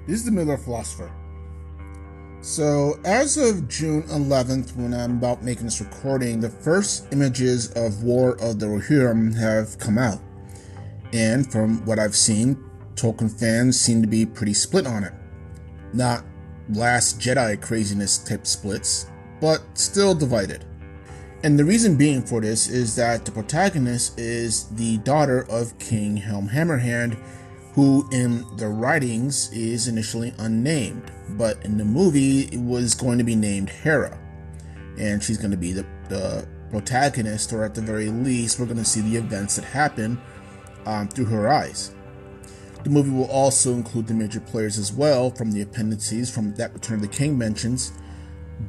This is the Miller Philosopher. So, as of June 11th, when I'm about making this recording, the first images of War of the Rohirrim have come out. And from what I've seen, Tolkien fans seem to be pretty split on it. Not Last Jedi craziness type splits, but still divided. And the reason being for this is that the protagonist is the daughter of King Helm Hammerhand, who in the writings is initially unnamed, but in the movie it was going to be named Hera. And she's going to be the protagonist, or at the very least, we're going to see the events that happen through her eyes. The movie will also include the major players as well from the appendices from that Return of the King mentions,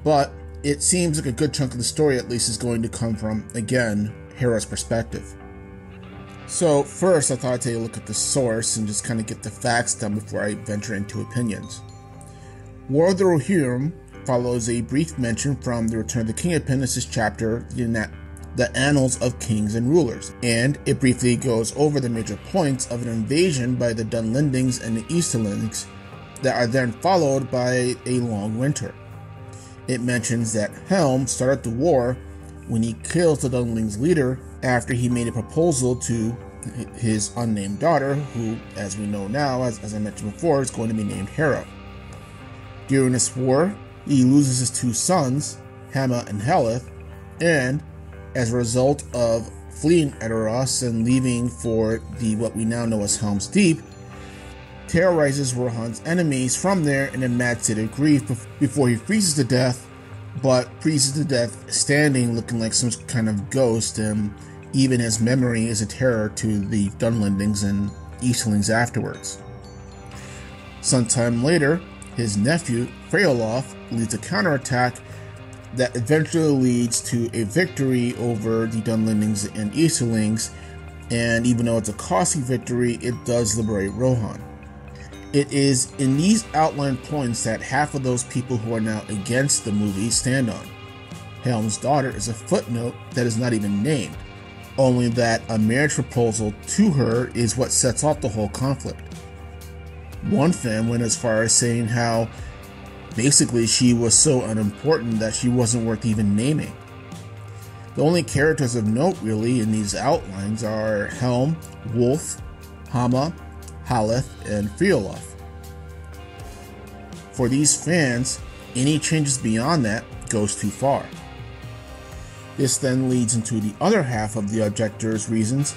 but it seems like a good chunk of the story at least is going to come from, again, Hera's perspective. So first, I thought I'd take a look at the source and just kind of get the facts down before I venture into opinions. War of the Rohirrim follows a brief mention from the Return of the King appendices chapter in that the Annals of Kings and Rulers, and it briefly goes over the major points of an invasion by the Dunlendings and the Easterlings that are then followed by a long winter. It mentions that Helm started the war when he kills the Dunlendings' leader after he made a proposal to his unnamed daughter, who, as we know now, as I mentioned before, is going to be named Hera. During this war, he loses his two sons, Hama and Haleth, and as a result of fleeing Edoras and leaving for what we now know as Helm's Deep, terrorizes Rohan's enemies from there in a mad state of grief before he freezes to death, but freezes to death standing, looking like some kind of ghost, and even his memory is a terror to the Dunlendings and Easterlings afterwards. Sometime later, his nephew, Freoloth, leads a counterattack that eventually leads to a victory over the Dunlendings and Easterlings, and even though it's a costly victory, it does liberate Rohan. It is in these outline points that half of those people who are now against the movie stand on. Helm's daughter is a footnote that is not even named, only that a marriage proposal to her is what sets off the whole conflict. One fan went as far as saying how basically she was so unimportant that she wasn't worth even naming. The only characters of note really in these outlines are Helm, Wolf, Hama, Haleth, and Freoloth. For these fans, any changes beyond that goes too far. This then leads into the other half of the objectors' reasons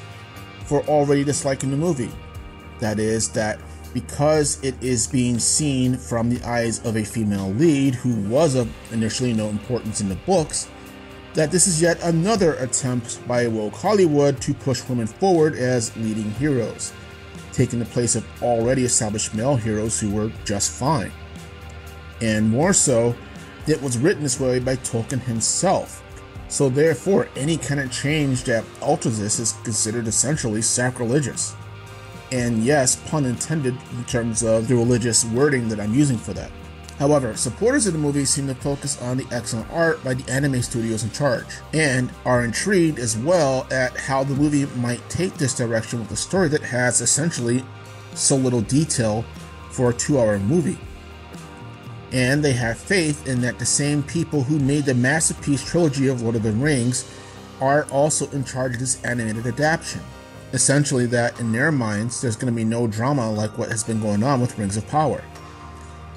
for already disliking the movie. That is, that because it is being seen from the eyes of a female lead who was of initially no importance in the books, that this is yet another attempt by woke Hollywood to push women forward as leading heroes, taking the place of already established male heroes who were just fine. And more so, it was written this way by Tolkien himself, so therefore any kind of change that alters this is considered essentially sacrilegious. And yes, pun intended in terms of the religious wording that I'm using for that. However, supporters of the movie seem to focus on the excellent art by the anime studios in charge, and are intrigued as well at how the movie might take this direction with a story that has essentially so little detail for a 2-hour movie. And they have faith in that the same people who made the masterpiece trilogy of Lord of the Rings are also in charge of this animated adaptation. Essentially that in their minds there's going to be no drama like what has been going on with Rings of Power.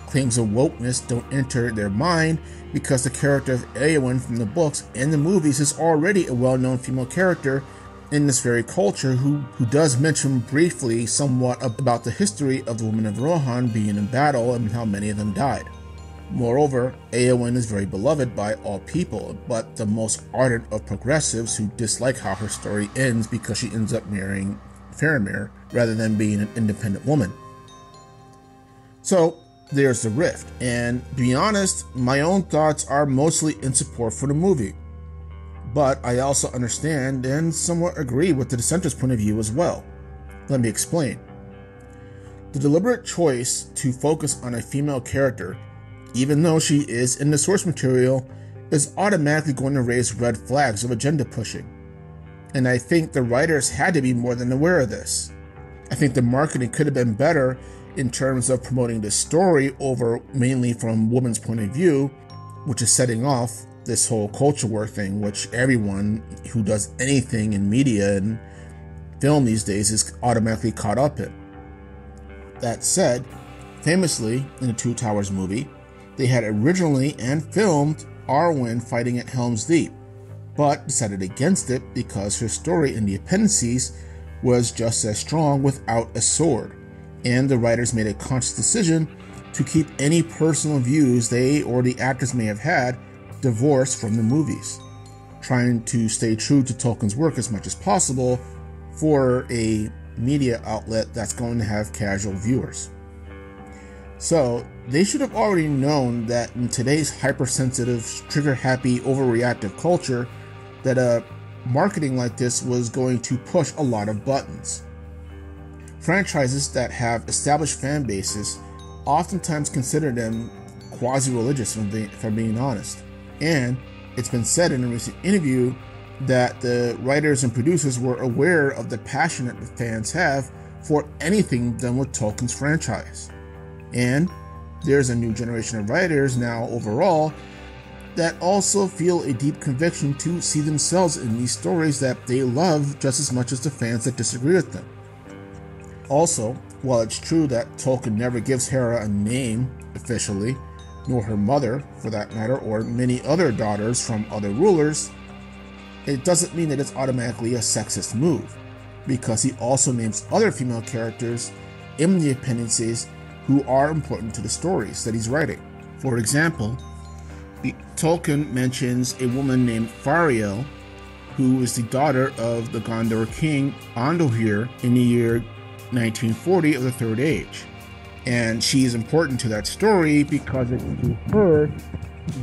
Claims of wokeness don't enter their mind because the character of Eowyn from the books and the movies is already a well-known female character in this very culture who does mention briefly somewhat about the history of the women of Rohan being in battle and how many of them died. Moreover, Eowyn is very beloved by all people, but the most ardent of progressives who dislike how her story ends because she ends up marrying Faramir rather than being an independent woman. So there's the rift, and to be honest, my own thoughts are mostly in support for the movie. But I also understand and somewhat agree with the dissenter's point of view as well. Let me explain. The deliberate choice to focus on a female character, even though she is in the source material, is automatically going to raise red flags of agenda pushing. And I think the writers had to be more than aware of this. I think the marketing could have been better in terms of promoting the story over mainly from women's point of view, which is setting off this whole culture war thing, which everyone who does anything in media and film these days is automatically caught up in. That said, famously in the Two Towers movie, they had originally and filmed Arwen fighting at Helm's Deep, but decided against it because her story in the appendices was just as strong without a sword, and the writers made a conscious decision to keep any personal views they or the actors may have had divorced from the movies, trying to stay true to Tolkien's work as much as possible for a media outlet that's going to have casual viewers. So they should have already known that in today's hypersensitive, trigger-happy, overreactive culture, that marketing like this was going to push a lot of buttons. Franchises that have established fan bases oftentimes consider them quasi-religious, if I'm being honest. And it's been said in a recent interview that the writers and producers were aware of the passion that the fans have for anything done with Tolkien's franchise. And there's a new generation of writers now overall that also feel a deep conviction to see themselves in these stories that they love just as much as the fans that disagree with them. Also, while it's true that Tolkien never gives Hera a name officially, nor her mother, for that matter, or many other daughters from other rulers, it doesn't mean that it's automatically a sexist move, because he also names other female characters in the appendices who are important to the stories that he's writing. For example, Tolkien mentions a woman named Fariel, who is the daughter of the Gondor king Andohir in the year 1940 of the Third Age. And she is important to that story because it's to her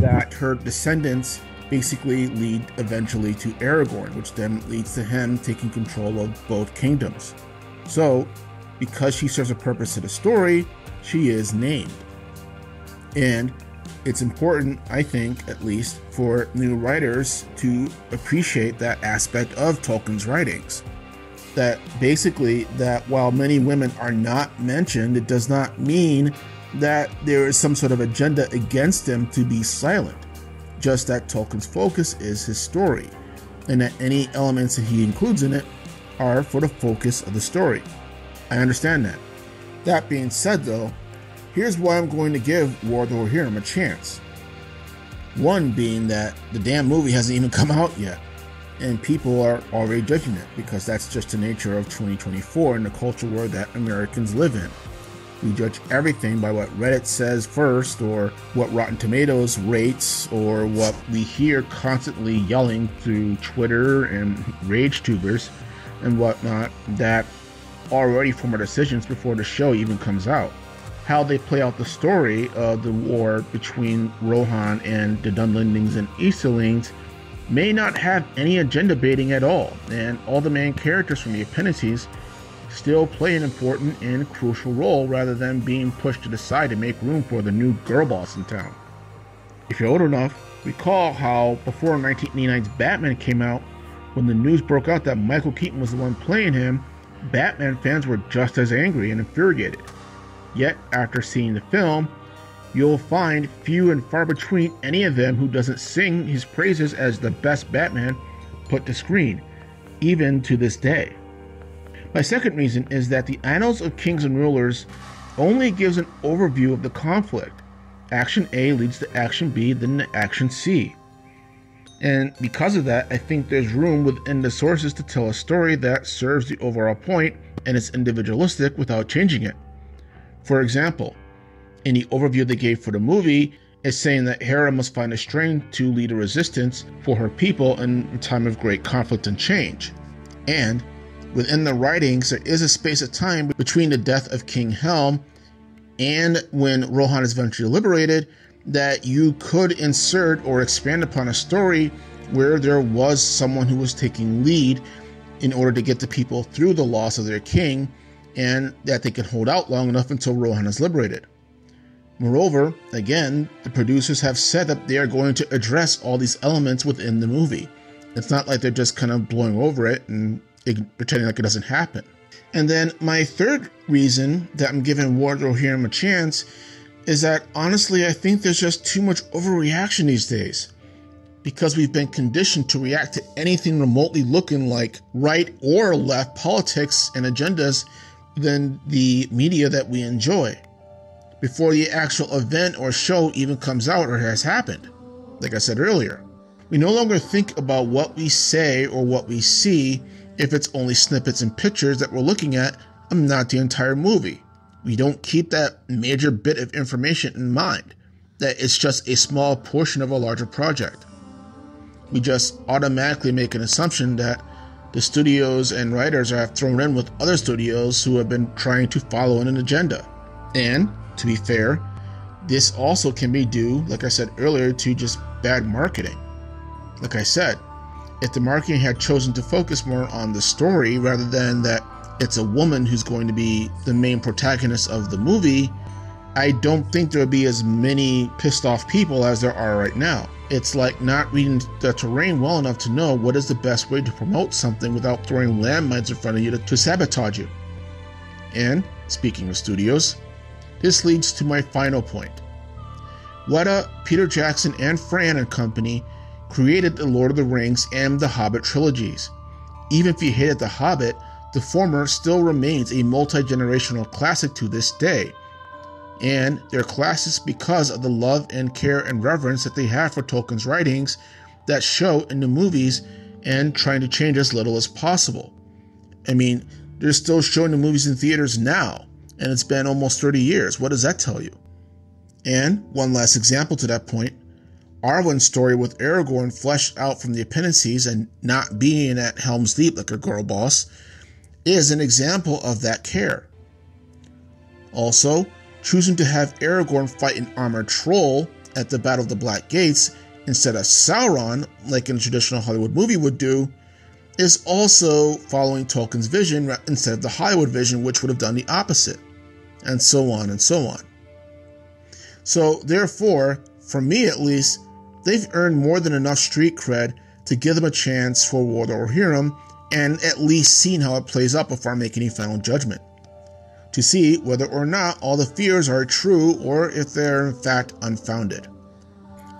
that her descendants basically lead eventually to Aragorn, which then leads to him taking control of both kingdoms. So, because she serves a purpose to the story, she is named. And it's important, I think, at least, for new writers to appreciate that aspect of Tolkien's writings. That basically, that while many women are not mentioned, it does not mean that there is some sort of agenda against them to be silent. Just that Tolkien's focus is his story, and that any elements that he includes in it are for the focus of the story. I understand that. That being said, though, here's why I'm going to give War of the Rohirrim a chance. One being that the damn movie hasn't even come out yet, and people are already judging it, because that's just the nature of 2024 and the culture war that Americans live in. We judge everything by what Reddit says first, or what Rotten Tomatoes rates, or what we hear constantly yelling through Twitter and rage tubers and whatnot that already form our decisions before the show even comes out. How they play out the story of the war between Rohan and the Dunlendings and Easterlings may not have any agenda baiting at all, and all the main characters from the appendices still play an important and crucial role rather than being pushed to the side to make room for the new girl boss in town. If you're old enough, recall how before 1989's Batman came out, when the news broke out that Michael Keaton was the one playing him, Batman fans were just as angry and infuriated. Yet, after seeing the film, you'll find few and far between any of them who doesn't sing his praises as the best Batman put to screen, even to this day. My second reason is that the Annals of Kings and Rulers only gives an overview of the conflict. Action A leads to Action B, then to Action C. And because of that, I think there's room within the sources to tell a story that serves the overall point and is individualistic without changing it. For example, in the overview they gave for the movie, it's saying that Hera must find the strength to lead a resistance for her people in a time of great conflict and change. And within the writings, there is a space of time between the death of King Helm and when Rohan is eventually liberated that you could insert or expand upon a story where there was someone who was taking lead in order to get the people through the loss of their king, and that they can hold out long enough until Rohan is liberated. Moreover, again, the producers have said that they are going to address all these elements within the movie. It's not like they're just kind of blowing over it and pretending like it doesn't happen. And then my third reason that I'm giving War of the Rohirrim a chance is that honestly, I think there's just too much overreaction these days. Because we've been conditioned to react to anything remotely looking like right or left politics and agendas than the media that we enjoy, before the actual event or show even comes out or has happened. Like I said earlier, we no longer think about what we say or what we see if it's only snippets and pictures that we're looking at and not the entire movie. We don't keep that major bit of information in mind, that it's just a small portion of a larger project. We just automatically make an assumption that the studios and writers have thrown in with other studios who have been trying to follow an agenda. And, to be fair, this also can be due, like I said earlier, to just bad marketing. Like I said, if the marketing had chosen to focus more on the story rather than that it's a woman who's going to be the main protagonist of the movie, I don't think there would be as many pissed off people as there are right now. It's like not reading the terrain well enough to know what is the best way to promote something without throwing landmines in front of you to sabotage you. And, speaking of studios, this leads to my final point. Weta, Peter Jackson, and Fran and company created the Lord of the Rings and the Hobbit trilogies. Even if you hated The Hobbit, the former still remains a multi-generational classic to this day. And they're classics because of the love and care and reverence that they have for Tolkien's writings that show in the movies and trying to change as little as possible. I mean, they're still showing the movies in theaters now, and it's been almost 30 years. What does that tell you? And one last example to that point, Arwen's story with Aragorn fleshed out from the appendices and not being at Helm's Deep like a girl boss is an example of that care. Also, choosing to have Aragorn fight an armored troll at the Battle of the Black Gates instead of Sauron, like in a traditional Hollywood movie would do, is also following Tolkien's vision instead of the Hollywood vision, which would have done the opposite, and so on and so on. So therefore, for me at least, they've earned more than enough street cred to give them a chance for War of the Rohirrim and at least seeing how it plays out before making any final judgment, to see whether or not all the fears are true or if they're in fact unfounded.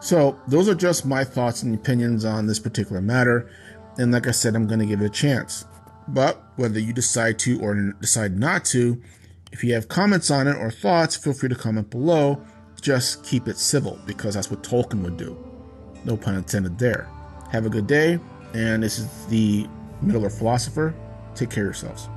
So those are just my thoughts and opinions on this particular matter, and like I said, I'm going to give it a chance. But whether you decide to or decide not to, if you have comments on it or thoughts, feel free to comment below. Just keep it civil, because that's what Tolkien would do. No pun intended there. Have a good day, and this is the Middle-earth Philosopher. Take care of yourselves.